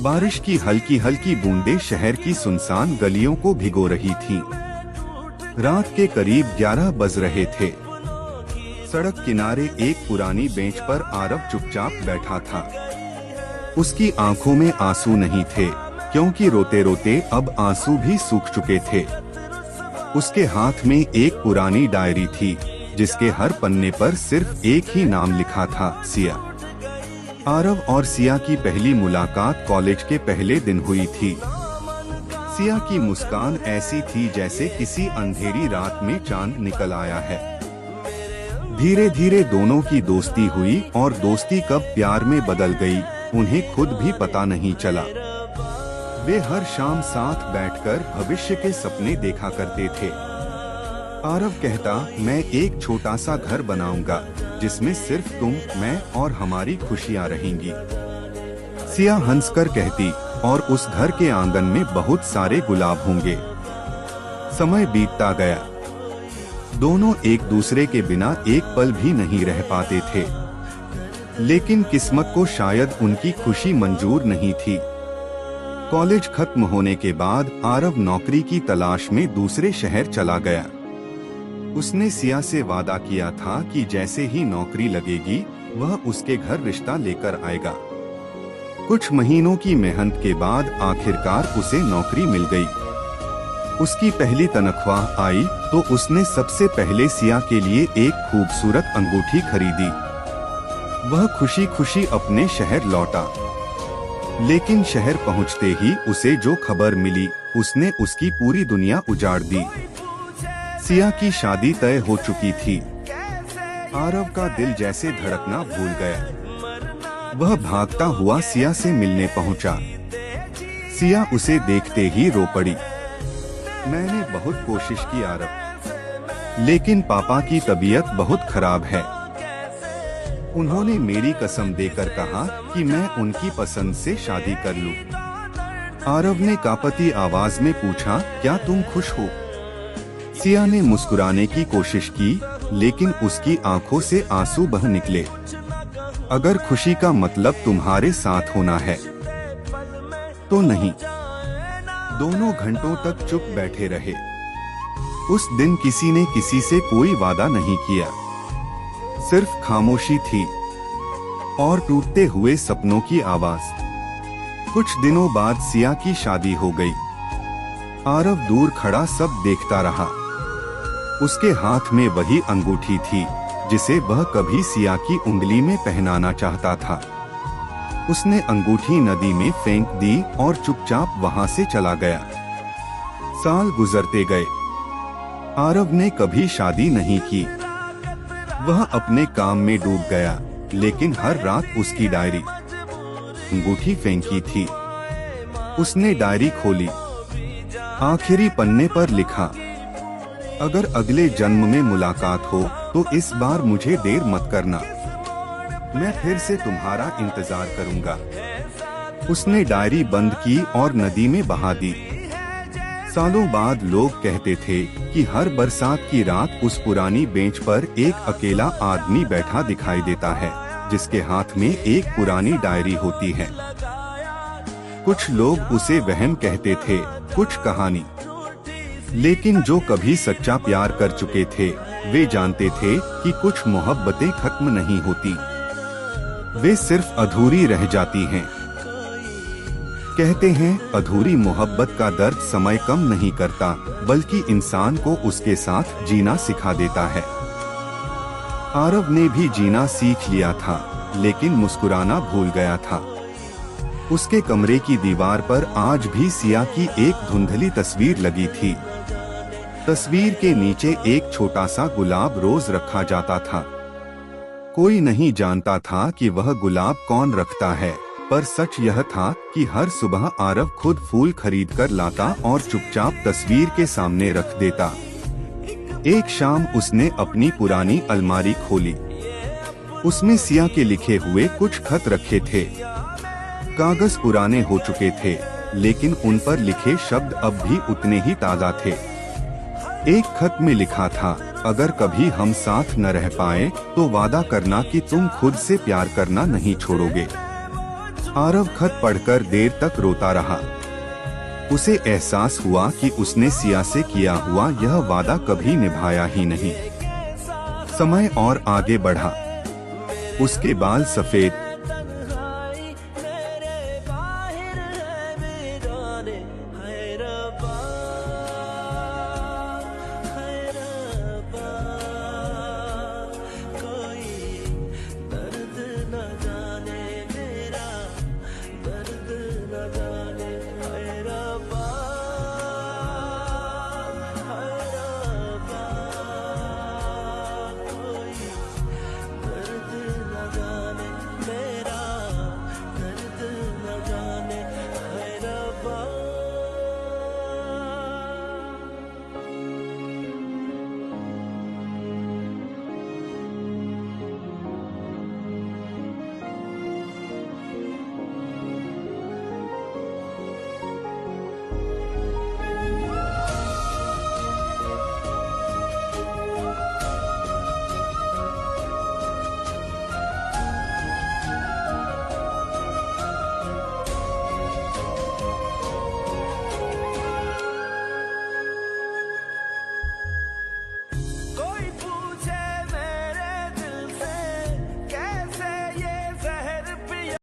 बारिश की हल्की हल्की बूंदें शहर की सुनसान गलियों को भिगो रही थीं। रात के करीब 11 बज रहे थे। सड़क किनारे एक पुरानी बेंच पर आरव चुपचाप बैठा था। उसकी आंखों में आंसू नहीं थे, क्योंकि रोते रोते अब आंसू भी सूख चुके थे। उसके हाथ में एक पुरानी डायरी थी, जिसके हर पन्ने पर सिर्फ एक ही नाम लिखा था, सिया। आरव और सिया की पहली मुलाकात कॉलेज के पहले दिन हुई थी। सिया की मुस्कान ऐसी थी जैसे किसी अंधेरी रात में चांद निकल आया है। धीरे धीरे दोनों की दोस्ती हुई और दोस्ती कब प्यार में बदल गई, उन्हें खुद भी पता नहीं चला। वे हर शाम साथ बैठकर भविष्य के सपने देखा करते थे। आरव कहता, मैं एक छोटा सा घर बनाऊंगा जिसमें सिर्फ तुम, मैं और हमारी खुशियां रहेंगी। सिया हंसकर कहती, और उस घर के आंगन में बहुत सारे गुलाब होंगे। समय बीतता गया। दोनों एक दूसरे के बिना एक पल भी नहीं रह पाते थे। लेकिन किस्मत को शायद उनकी खुशी मंजूर नहीं थी। कॉलेज खत्म होने के बाद आरव नौकरी की तलाश में दूसरे शहर चला गया। उसने सिया से वादा किया था कि जैसे ही नौकरी लगेगी वह उसके घर रिश्ता लेकर आएगा। कुछ महीनों की मेहनत के बाद आखिरकार उसे नौकरी मिल गई। उसकी पहली तनख्वाह आई तो उसने सबसे पहले सिया के लिए एक खूबसूरत अंगूठी खरीदी। वह खुशी खुशी अपने शहर लौटा। लेकिन शहर पहुंचते ही उसे जो खबर मिली, उसने उसकी पूरी दुनिया उजाड़ दी। सिया की शादी तय हो चुकी थी। आरव का दिल जैसे धड़कना भूल गया। वह भागता हुआ सिया से मिलने पहुंचा। सिया उसे देखते ही रो पड़ी। मैंने बहुत कोशिश की आरव, लेकिन पापा की तबीयत बहुत खराब है। उन्होंने मेरी कसम देकर कहा कि मैं उनकी पसंद से शादी कर लूं। आरव ने कांपती आवाज में पूछा, क्या तुम खुश हो? सिया ने मुस्कुराने की कोशिश की, लेकिन उसकी आंखों से आंसू बह निकले। अगर खुशी का मतलब तुम्हारे साथ होना है तो नहीं। दोनों घंटों तक चुप बैठे रहे। उस दिन किसी ने किसी से कोई वादा नहीं किया, सिर्फ खामोशी थी और टूटते हुए सपनों की आवाज। कुछ दिनों बाद सिया की शादी हो गई। आरव दूर खड़ा सब देखता रहा। उसके हाथ में वही अंगूठी थी जिसे वह कभी सिया की उंगली में पहनाना चाहता था। उसने अंगूठी नदी में फेंक दी और चुपचाप वहां से चला गया। साल गुजरते गए। आरव ने कभी शादी नहीं की। वह अपने काम में डूब गया, लेकिन हर रात उसकी डायरी, अंगूठी फेंकी थी। उसने डायरी खोली। आखिरी पन्ने पर लिखा, अगर अगले जन्म में मुलाकात हो तो इस बार मुझे देर मत करना, मैं फिर से तुम्हारा इंतजार करूंगा। उसने डायरी बंद की और नदी में बहा दी। सालों बाद लोग कहते थे कि हर बरसात की रात उस पुरानी बेंच पर एक अकेला आदमी बैठा दिखाई देता है, जिसके हाथ में एक पुरानी डायरी होती है। कुछ लोग उसे वहम कहते थे, कुछ कहानी। लेकिन जो कभी सच्चा प्यार कर चुके थे, वे जानते थे कि कुछ मोहब्बतें खत्म नहीं होती, वे सिर्फ अधूरी रह जाती हैं। कहते हैं, अधूरी मोहब्बत का दर्द समय कम नहीं करता, बल्कि इंसान को उसके साथ जीना सिखा देता है। आरव ने भी जीना सीख लिया था, लेकिन मुस्कुराना भूल गया था। उसके कमरे की दीवार पर आज भी सिया की एक धुंधली तस्वीर लगी थी। तस्वीर के नीचे एक छोटा सा गुलाब रोज रखा जाता था। कोई नहीं जानता था कि वह गुलाब कौन रखता है, पर सच यह था कि हर सुबह आरव खुद फूल खरीद कर लाता और चुपचाप तस्वीर के सामने रख देता। एक शाम उसने अपनी पुरानी अलमारी खोली। उसमें सिया के लिखे हुए कुछ खत रखे थे। कागज पुराने हो चुके थे, लेकिन उन पर लिखे शब्द अब भी उतने ही ताजा थे। एक खत में लिखा था, अगर कभी हम साथ न रह पाए तो वादा करना कि तुम खुद से प्यार करना नहीं छोड़ोगे। आरव खत पढ़कर देर तक रोता रहा। उसे एहसास हुआ कि उसने सिया से किया हुआ यह वादा कभी निभाया ही नहीं। समय और आगे बढ़ा। उसके बाल सफेद